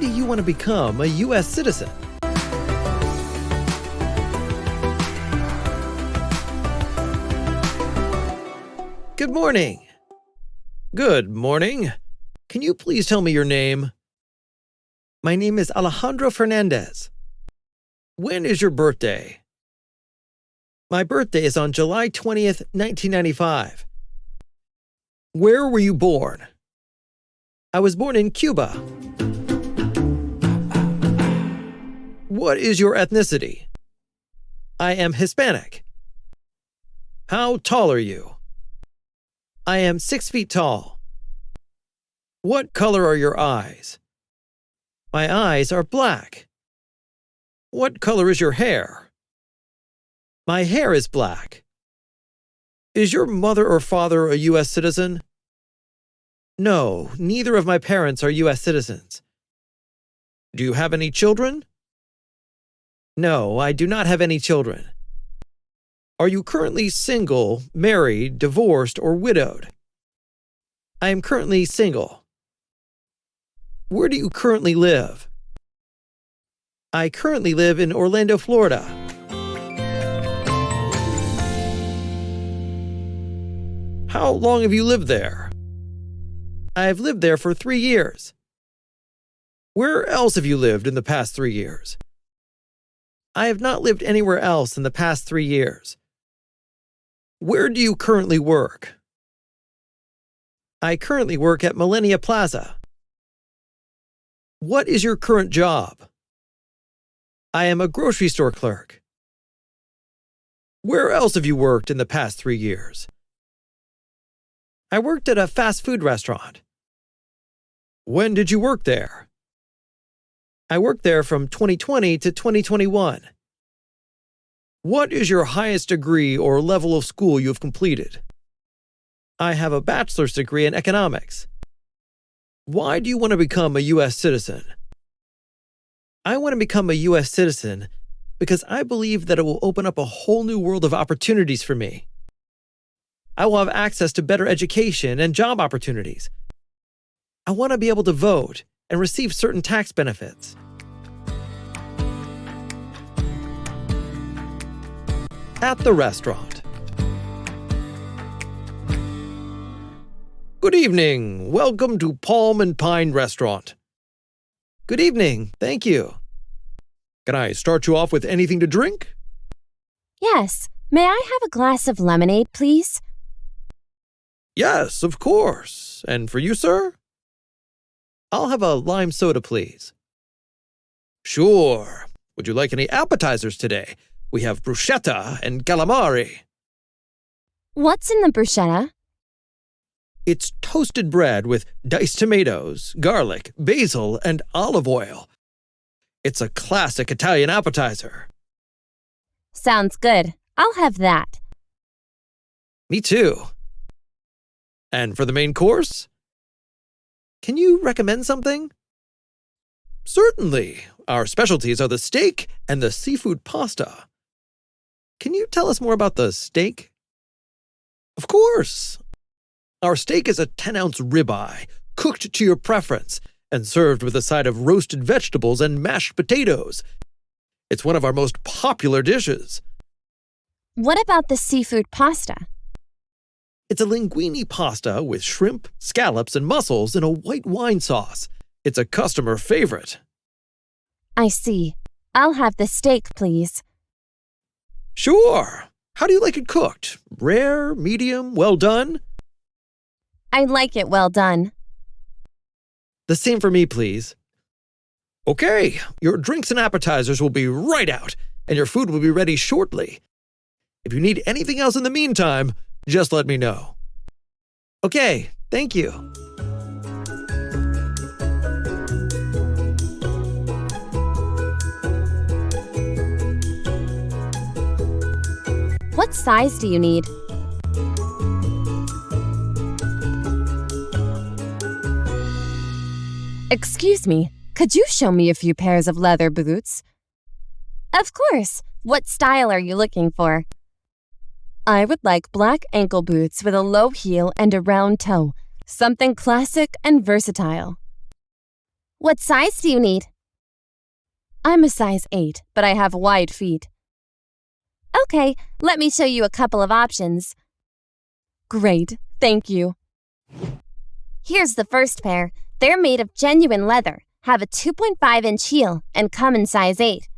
do you want to become a U.S. citizen? Good morning. Good morning. Can you please tell me your name? My name is Alejandro Fernandez. When is your birthday? My birthday is on July 20th, 1995. Where were you born? I was born in Cuba. What is your ethnicity? I am Hispanic. How tall are you? I am 6 feet tall. What color are your eyes? My eyes are black. What color is your hair? My hair is black. Is your mother or father a U.S. citizen? No, neither of my parents are U.S. citizens. Do you have any children? No, I do not have any children. Are you currently single, married, divorced, or widowed? I am currently single. Where do you currently live? I currently live in Orlando, Florida. How long have you lived there? I've lived there for 3 years. Where else have you lived in the past 3 years? I have not lived anywhere else in the past 3 years. Where do you currently work? I currently work at Millenia Plaza. What is your current job? I am a grocery store clerk. Where else have you worked in the past 3 years? I worked at a fast food restaurant. When did you work there? I worked there from 2020 to 2021. What is your highest degree or level of school you have completed? I have a bachelor's degree in economics. Why do you want to become a U.S. citizen? I want to become a U.S. citizen because I believe that it will open up a whole new world of opportunities for me. I will have access to better education and job opportunities. I want to be able to vote and receive certain tax benefits. At the restaurant. Good evening. Welcome to Palm and Pine Restaurant. Good evening. Thank you. Can I start you off with anything to drink? Yes. May I have a glass of lemonade, please? Yes, of course. And for you, sir? I'll have a lime soda, please. Sure. Would you like any appetizers today? We have bruschetta and calamari. What's in the bruschetta? It's toasted bread with diced tomatoes, garlic, basil, and olive oil. It's a classic Italian appetizer. Sounds good. I'll have that. Me too. And for the main course? Can you recommend something? Certainly. Our specialties are the steak and the seafood pasta. Can you tell us more about the steak? Of course. Our steak is a 10-ounce ribeye, cooked to your preference, and served with a side of roasted vegetables and mashed potatoes. It's one of our most popular dishes. What about the seafood pasta? It's a linguine pasta with shrimp, scallops, and mussels in a white wine sauce. It's a customer favorite. I see. I'll have the steak, please. Sure. How do you like it cooked? Rare, medium, well done? I like it well done. The same for me, please. Okay, your drinks and appetizers will be right out, and your food will be ready shortly. If you need anything else in the meantime, just let me know. Okay, thank you. What size do you need? Excuse me, could you show me a few pairs of leather boots? Of course. What style are you looking for? I would like black ankle boots with a low heel and a round toe. Something classic and versatile. What size do you need? I'm a size 8, but I have wide feet. Okay, let me show you a couple of options. Great, thank you. Here's the first pair. They're made of genuine leather, have a 2.5-inch heel, and come in size 8.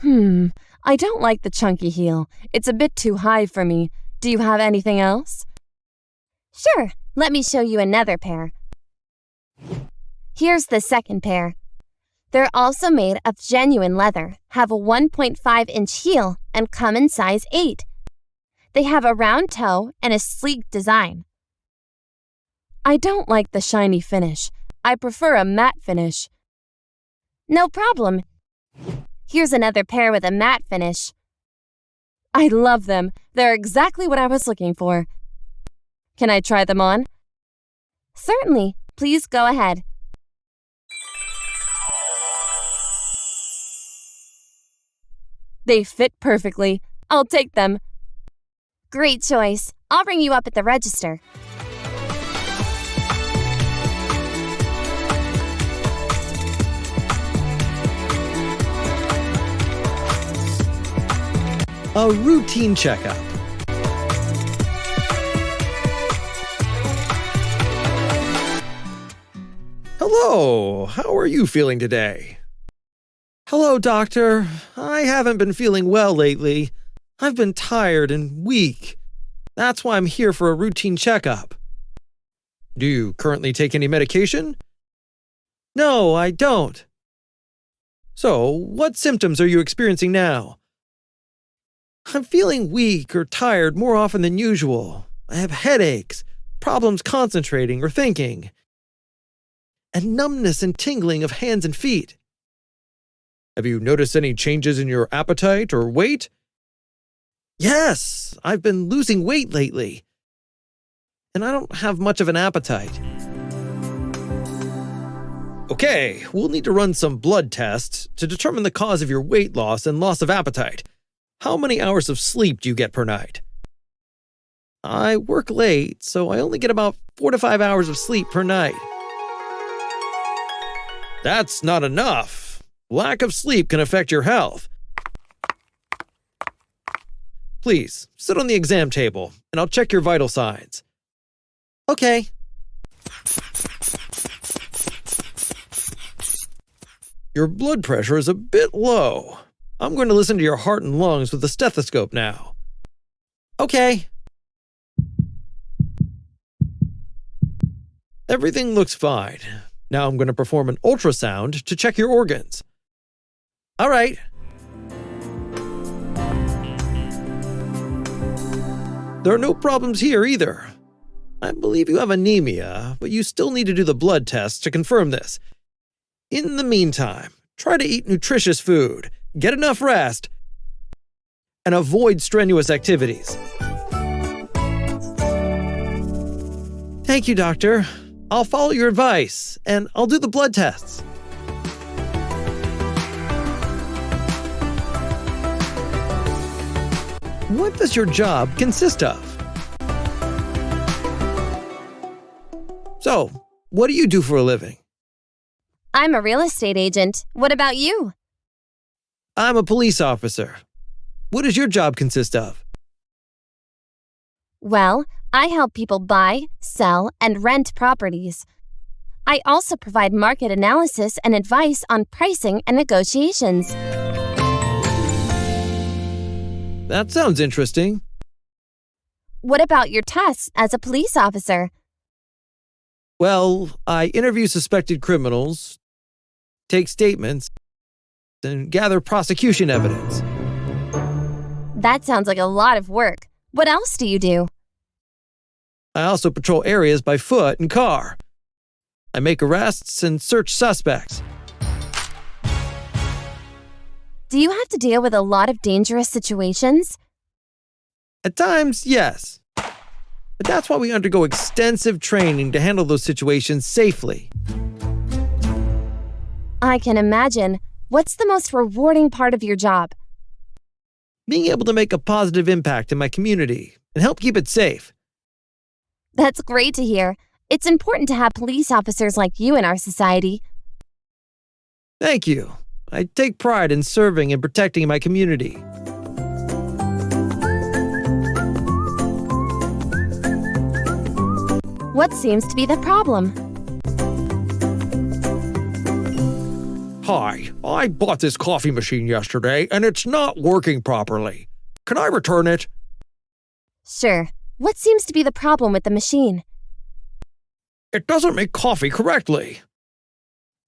I don't like the chunky heel. It's a bit too high for me. Do you have anything else? Sure, let me show you another pair. Here's the second pair. They're also made of genuine leather, have a 1.5-inch heel, and come in size 8. They have a round toe and a sleek design. I don't like the shiny finish. I prefer a matte finish. No problem. Here's another pair with a matte finish. I love them. They're exactly what I was looking for. Can I try them on? Certainly. Please go ahead. They fit perfectly. I'll take them. Great choice. I'll ring you up at the register. A routine checkup. Hello, how are you feeling today? Hello, doctor. I haven't been feeling well lately. I've been tired and weak. That's why I'm here for a routine checkup. Do you currently take any medication? No, I don't. So, what symptoms are you experiencing now? I'm feeling weak or tired more often than usual. I have headaches, problems concentrating or thinking, and numbness and tingling of hands and feet. Have you noticed any changes in your appetite or weight? Yes, I've been losing weight lately, and I don't have much of an appetite. Okay, we'll need to run some blood tests to determine the cause of your weight loss and loss of appetite. How many hours of sleep do you get per night? I work late, so I only get about 4 to 5 hours of sleep per night. That's not enough. Lack of sleep can affect your health. Please, sit on the exam table, and I'll check your vital signs. Okay. Your blood pressure is a bit low. I'm going to listen to your heart and lungs with a stethoscope now. Okay. Everything looks fine. Now I'm going to perform an ultrasound to check your organs. All right. There are no problems here either. I believe you have anemia, but you still need to do the blood test to confirm this. In the meantime, try to eat nutritious food, get enough rest, and avoid strenuous activities. Thank you, doctor. I'll follow your advice, and I'll do the blood tests. What does your job consist of? So, what do you do for a living? I'm a real estate agent. What about you? I'm a police officer. What does your job consist of? Well, I help people buy, sell, and rent properties. I also provide market analysis and advice on pricing and negotiations. That sounds interesting. What about your tasks as a police officer? Well, I interview suspected criminals, take statements, and gather prosecution evidence. That sounds like a lot of work. What else do you do? I also patrol areas by foot and car. I make arrests and search suspects. Do you have to deal with a lot of dangerous situations? At times, yes. But that's why we undergo extensive training to handle those situations safely. I can imagine. What's the most rewarding part of your job? Being able to make a positive impact in my community and help keep it safe. That's great to hear. It's important to have police officers like you in our society. Thank you. I take pride in serving and protecting my community. What seems to be the problem? Hi, I bought this coffee machine yesterday and it's not working properly. Can I return it? Sure. What seems to be the problem with the machine? It doesn't make coffee correctly.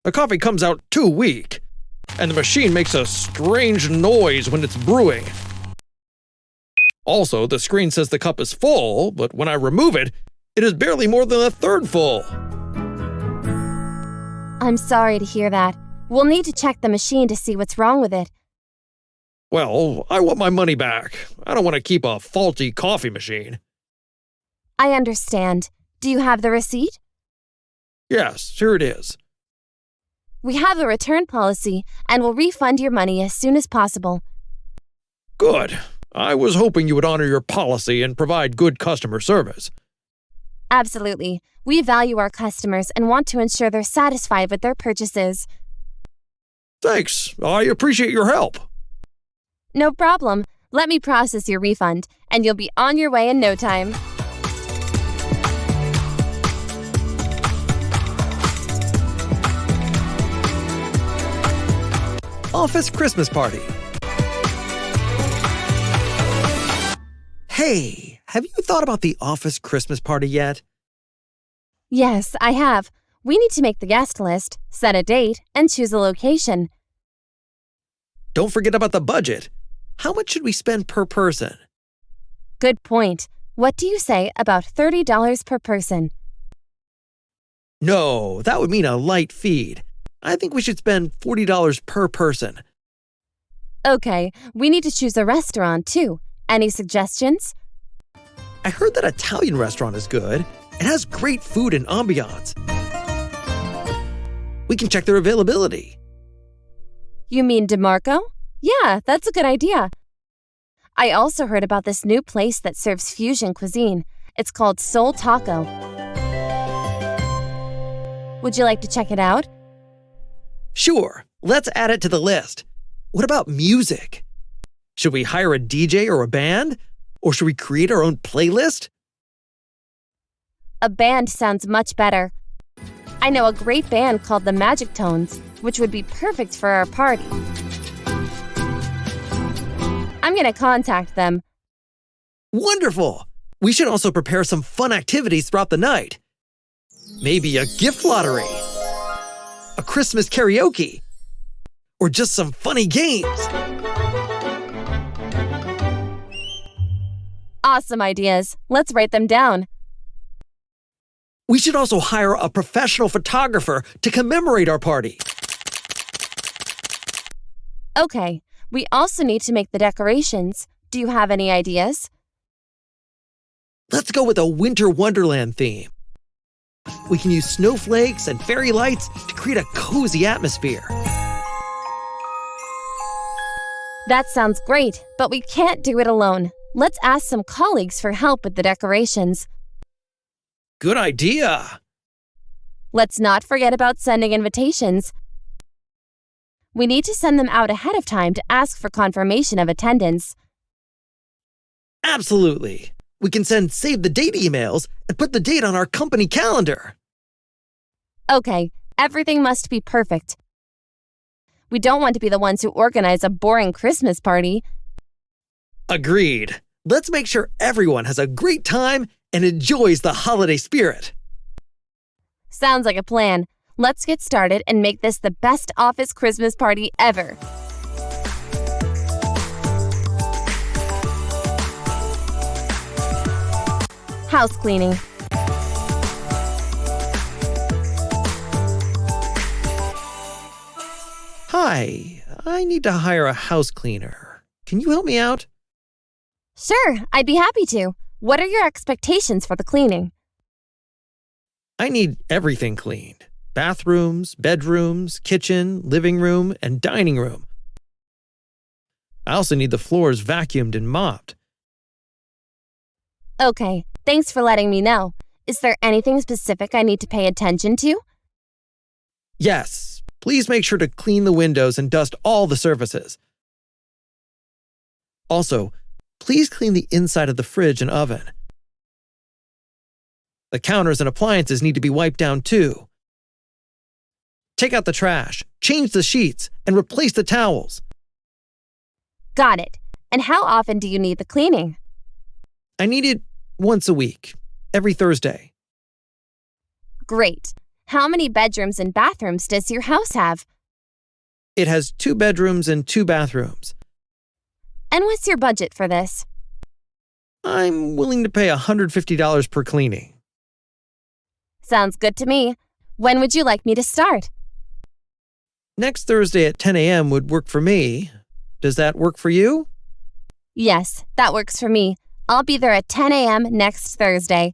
The coffee comes out too weak, and the machine makes a strange noise when it's brewing. Also, the screen says the cup is full, but when I remove it, it is barely more than a third full. I'm sorry to hear that. We'll need to check the machine to see what's wrong with it. Well, I want my money back. I don't want to keep a faulty coffee machine. I understand. Do you have the receipt? Yes, here it is. We have a return policy and will refund your money as soon as possible. Good. I was hoping you would honor your policy and provide good customer service. Absolutely. We value our customers and want to ensure they're satisfied with their purchases. Thanks. I appreciate your help. No problem. Let me process your refund, and you'll be on your way in no time. Office Christmas Party. Hey, have you thought about the office Christmas party yet? Yes, I have. We need to make the guest list, set a date, and choose a location. Don't forget about the budget. How much should we spend per person? Good point. What do you say about $30 per person? No, that would mean a light feed. I think we should spend $40 per person. Okay, we need to choose a restaurant too. Any suggestions? I heard that Italian restaurant is good. It has great food and ambiance. We can check their availability. You mean DeMarco? Yeah, that's a good idea. I also heard about this new place that serves fusion cuisine. It's called Soul Taco. Would you like to check it out? Sure, let's add it to the list. What about music? Should we hire a DJ or a band? Or should we create our own playlist? A band sounds much better. I know a great band called the Magic Tones, which would be perfect for our party. I'm going to contact them. Wonderful! We should also prepare some fun activities throughout the night. Maybe a gift lottery, a Christmas karaoke, or just some funny games. Awesome ideas. Let's write them down. We should also hire a professional photographer to commemorate our party. Okay, we also need to make the decorations. Do you have any ideas? Let's go with a winter wonderland theme. We can use snowflakes and fairy lights to create a cozy atmosphere. That sounds great, but we can't do it alone. Let's ask some colleagues for help with the decorations. Good idea! Let's not forget about sending invitations. We need to send them out ahead of time to ask for confirmation of attendance. Absolutely! We can send save the date emails and put the date on our company calendar. Okay, everything must be perfect. We don't want to be the ones who organize a boring Christmas party. Agreed. Let's make sure everyone has a great time and enjoys the holiday spirit. Sounds like a plan. Let's get started and make this the best office Christmas party ever. House cleaning. Hi, I need to hire a house cleaner. Can you help me out? Sure, I'd be happy to. What are your expectations for the cleaning? I need everything cleaned. Bathrooms, bedrooms, kitchen, living room, and dining room. I also need the floors vacuumed and mopped. Okay, thanks for letting me know. Is there anything specific I need to pay attention to? Yes, Please make sure to clean the windows and dust all the surfaces. Also, please clean the inside of the fridge and oven. The counters and appliances need to be wiped down too. Take out the trash, change the sheets, and replace the towels. Got it. And how often do you need the cleaning? I need it once a week, every Thursday. Great. How many bedrooms and bathrooms does your house have? It has 2 bedrooms and 2 bathrooms. And what's your budget for this? I'm willing to pay $150 per cleaning. Sounds good to me. When would you like me to start? Next Thursday at 10 a.m. would work for me. Does that work for you? Yes, that works for me. I'll be there at 10 a.m. next Thursday.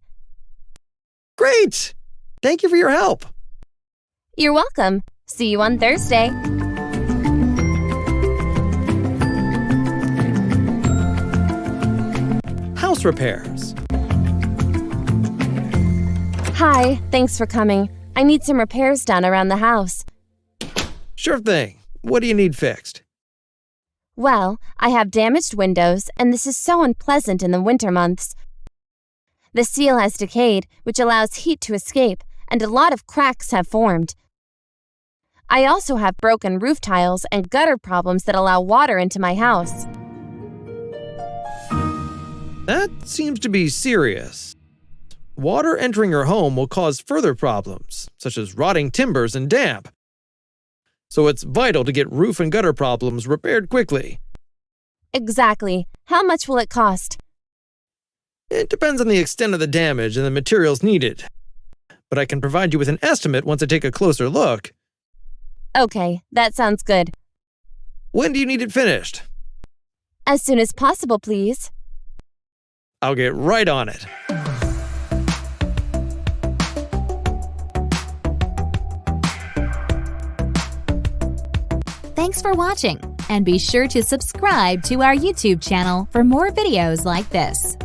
Great! Thank you for your help. You're welcome. See you on Thursday. House repairs. Hi, thanks for coming. I need some repairs done around the house. Sure thing. What do you need fixed? Well, I have damaged windows, and this is so unpleasant in the winter months. The seal has decayed, which allows heat to escape, and a lot of cracks have formed. I also have broken roof tiles and gutter problems that allow water into my house. That seems to be serious. Water entering your home will cause further problems, such as rotting timbers and damp. So it's vital to get roof and gutter problems repaired quickly. Exactly. How much will it cost? It depends on the extent of the damage and the materials needed. But I can provide you with an estimate once I take a closer look. Okay, that sounds good. When do you need it finished? As soon as possible, please. I'll get right on it. Thanks for watching, and be sure to subscribe to our YouTube channel for more videos like this.